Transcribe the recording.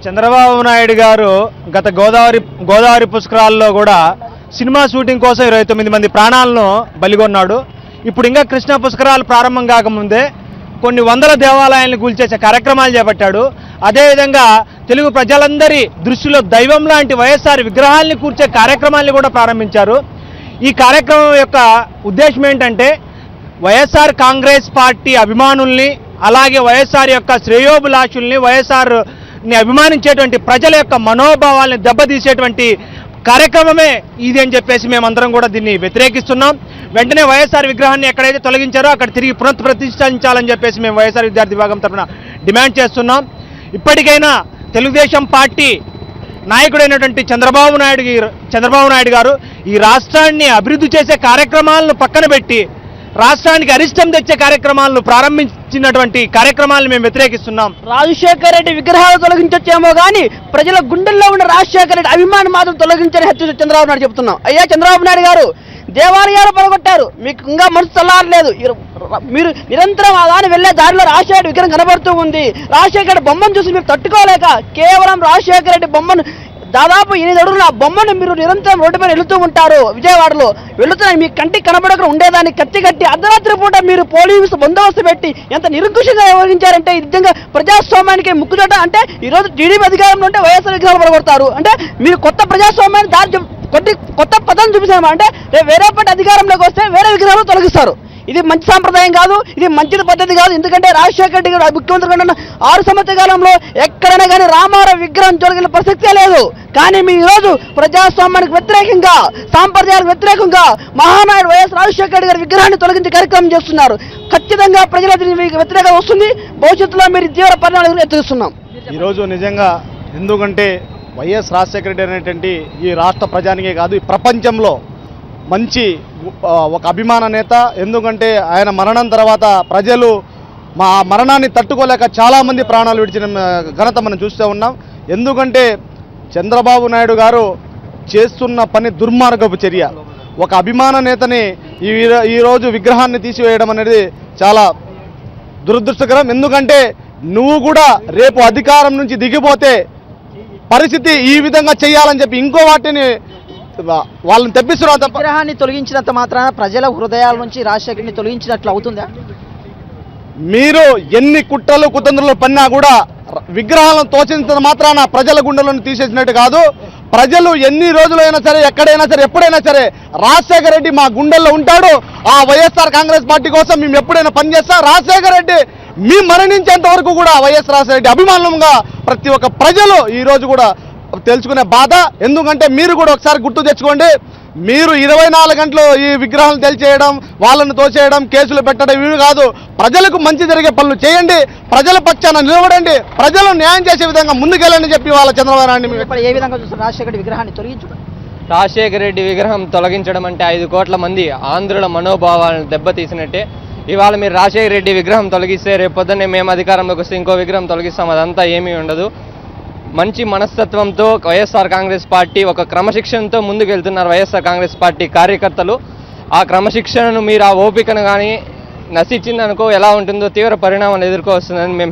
చంద్రబాబు నాయుడు గారు గత గోదావరి పుష్కరాల్లో కూడా సినిమా షూటింగ్ కోసం 29 మంది ప్రాణాలను బలిగొన్నాడు. ఇప్పుడు ఇంకా కృష్ణా పుష్కరాలు ప్రారంభం కాకముందే కొన్ని వందల దేవాలయాలను కూల్చేసే కార్యక్రమాలు చేపట్టాడు. అదేవిధంగా తెలుగు ప్రజలందరి దృష్టిలో దైవం లాంటి వైఎస్ఆర్ విగ్రహాల్ని కూర్చే కార్యక్రమాల్ని కూడా ప్రారంభించారు. ఈ కార్యక్రమం యొక్క ఉద్దేశం ఏంటంటే వైఎస్ఆర్ కాంగ్రెస్ పార్టీ అభిమానుల్ని, అలాగే వైఎస్ఆర్ యొక్క శ్రేయోభిలాషుల్ని, వైఎస్ఆర్ని అభిమానించేటువంటి ప్రజల యొక్క మనోభావాల్ని దెబ్బతీసేటువంటి కార్యక్రమమే ఇది అని చెప్పేసి మేమందరం కూడా దీన్ని వ్యతిరేకిస్తున్నాం. వెంటనే వైఎస్ఆర్ విగ్రహాన్ని ఎక్కడైతే తొలగించారో అక్కడ తిరిగి పునఃప్రతిష్ఠించాలని చెప్పేసి మేము వైఎస్ఆర్ విద్యార్థి విభాగం తరఫున డిమాండ్ చేస్తున్నాం. ఇప్పటికైనా తెలుగుదేశం పార్టీ నాయకుడైనటువంటి చంద్రబాబు నాయుడు గారు ఈ రాష్ట్రాన్ని అభివృద్ధి చేసే కార్యక్రమాలను పక్కన పెట్టి రాష్ట్రానికి అరిష్టం తెచ్చే కార్యక్రమాలను ప్రారంభించినటువంటి కార్యక్రమాలను మేము వ్యతిరేకిస్తున్నాం. రాజశేఖర రెడ్డి విగ్రహాలు తొలగించొచ్చేమో కానీ ప్రజల గుండెల్లో ఉన్న రాజశేఖర రెడ్డి అభిమానం మాత్రం తొలగించని హత్య చంద్రబాబు నాయుడు చెప్తున్నాం. అయ్యా చంద్రబాబు నాయుడు గారు, దేవాలయాలు పడగొట్టారు, మీకు ఇంకా మనసు చల్లారలేదు. మీరు నిరంతరం ఆ దాని వెళ్లే దారిలో రాజశేఖర విగ్రహం కనబడుతూ ఉంది. రాజశేఖర బొమ్మను చూసి మీరు తట్టుకోలేక కేవలం రాజశేఖర రెడ్డి బొమ్మను దాదాపు 8 అడుగుల ఆ బొమ్మను మీరు నిరంతరం రోడ్డు మీద వెళుతూ ఉంటారు. విజయవాడలో వెళుతున్నాయి, మీ కంటికి కనబడకుండా ఉండేదాన్ని కత్తి అర్ధరాత్రి పూట మీరు పోలీసు బందోబస్తు పెట్టి ఎంత నిరంకుశంగా వ్యవహరించారంటే నిజంగా ప్రజాస్వామ్యానికి ముక్కుదట. అంటే ఈరోజు టీడీపీ అధికారంలో ఉంటే వైఎస్ఆర్ విగ్రహాలు పడగొడతారు. అంటే మీరు కొత్త ప్రజాస్వామ్యాన్ని కొత్త పదం చూపిస్తామా అంటే వేరే పార్టీ అధికారంలోకి వస్తే వేరే విగ్రహాలు తొలగిస్తారు. ఇది మంచి సాంప్రదాయం కాదు, ఇది మంచి పద్ధతి కాదు. ఎందుకంటే రాజశేఖర రెడ్డి గారు ముఖ్యమంత్రి కన్నా 6 సంవత్సరాల కాలంలో ఎక్కడైనా కానీ రామారావు విగ్రహం తొలగిన ప్రసక్తే లేదు. కానీ మీ ఈరోజు ప్రజాస్వామ్యానికి వ్యతిరేకంగా, సాంప్రదాయాలకు వ్యతిరేకంగా మహానాయుడు వైఎస్ రాజశేఖర రెడ్డి గారి విగ్రహాన్ని తొలగించే కార్యక్రమం చేస్తున్నారు. ఖచ్చితంగా ప్రజల వ్యతిరేకత వస్తుంది. భవిష్యత్తులో మీరు తీవ్ర పరిణామాలు ఎదురుస్తున్నాం. ఈరోజు నిజంగా ఎందుకంటే వైఎస్ రాజశేఖర రెడ్డి అనేటువంటి ఈ రాష్ట్ర ప్రజానికే కాదు, ఈ ప్రపంచంలో మంచి ఒక అభిమాన నేత. ఎందుకంటే ఆయన మరణం తర్వాత ప్రజలు మా మరణాన్ని తట్టుకోలేక చాలామంది ప్రాణాలు విడిచిన ఘనత మనం చూస్తూ ఉన్నాం. ఎందుకంటే చంద్రబాబు నాయుడు గారు చేస్తున్న పని దుర్మార్గపు చర్య. ఒక అభిమాన నేతని ఈరోజు విగ్రహాన్ని తీసివేయడం అనేది చాలా దురదృష్టకరం. ఎందుకంటే నువ్వు కూడా రేపు అధికారం నుంచి దిగిపోతే పరిస్థితి ఈ విధంగా చేయాలని చెప్పి ఇంకో వాటిని వాళ్ళని తెప్పిస్తున్నారు. విగ్రహాన్ని తొలగించినంత మాత్రాన ప్రజల హృదయాల నుంచి రాజశేఖర్ని తొలగించినట్లు అవుతుందా? మీరు ఎన్ని కుట్రలు కుతంత్రాలు పన్నా కూడా విగ్రహాలను తోచించిన మాత్రాన ప్రజల గుండెలను తీసేసినట్టు కాదు. ప్రజలు ఎన్ని రోజులైనా సరే, ఎక్కడైనా సరే, ఎప్పుడైనా సరే రాజశేఖర రెడ్డి మా గుండెల్లో ఉంటాడు. ఆ వైఎస్ఆర్ కాంగ్రెస్ పార్టీ కోసం మేము ఎప్పుడైనా పనిచేస్తాం. రాజశేఖర రెడ్డి మీ మరణించేంత వరకు కూడా వైఎస్ రాజశేఖర రెడ్డి అభిమానంగా ప్రతి ఒక్క ప్రజలు ఈరోజు కూడా తెలుసుకునే బాధ. ఎందుకంటే మీరు కూడా ఒకసారి గుర్తు తెచ్చుకోండి, మీరు 24 గంటలు ఈ విగ్రహాలను తెలిచేయడం, వాళ్ళని తోచేయడం, కేసులు పెట్టడం ఇవి కాదు. ప్రజలకు మంచి జరిగే పనులు చేయండి, ప్రజల పక్షాన నిలబడండి, ప్రజలు న్యాయం చేసే విధంగా ముందుకెళ్ళని చెప్పి వాళ్ళ చంద్రబాబు నాయుడు ఏ విధంగా చూస్తారు రాజశేఖర విగ్రహాన్ని తొలగించడం? రాజశేఖర రెడ్డి విగ్రహం తొలగించడం అంటే 5 కోట్ల మంది ఆంధ్రుల మనోభావాలను దెబ్బతీసినట్టే. ఇవాళ మీరు రాజశేఖర రెడ్డి విగ్రహం తొలగిస్తే రేపు పొద్దున్నే మేము అధికారంలోకి వస్తే ఇంకో విగ్రహం తొలగిస్తాం. అదంతా ఏమీ ఉండదు. మంచి మనస్తత్వంతో వైఎస్ఆర్ కాంగ్రెస్ పార్టీ ఒక క్రమశిక్షణతో ముందుకు వెళ్తున్నారు వైఎస్ఆర్ కాంగ్రెస్ పార్టీ కార్యకర్తలు. ఆ క్రమశిక్షణను మీరు ఆ ఓపికను కానీ నశించిందనుకో ఎలా ఉంటుందో తీవ్ర పరిణామాలు ఎదుర్కోవస్తుందని మేము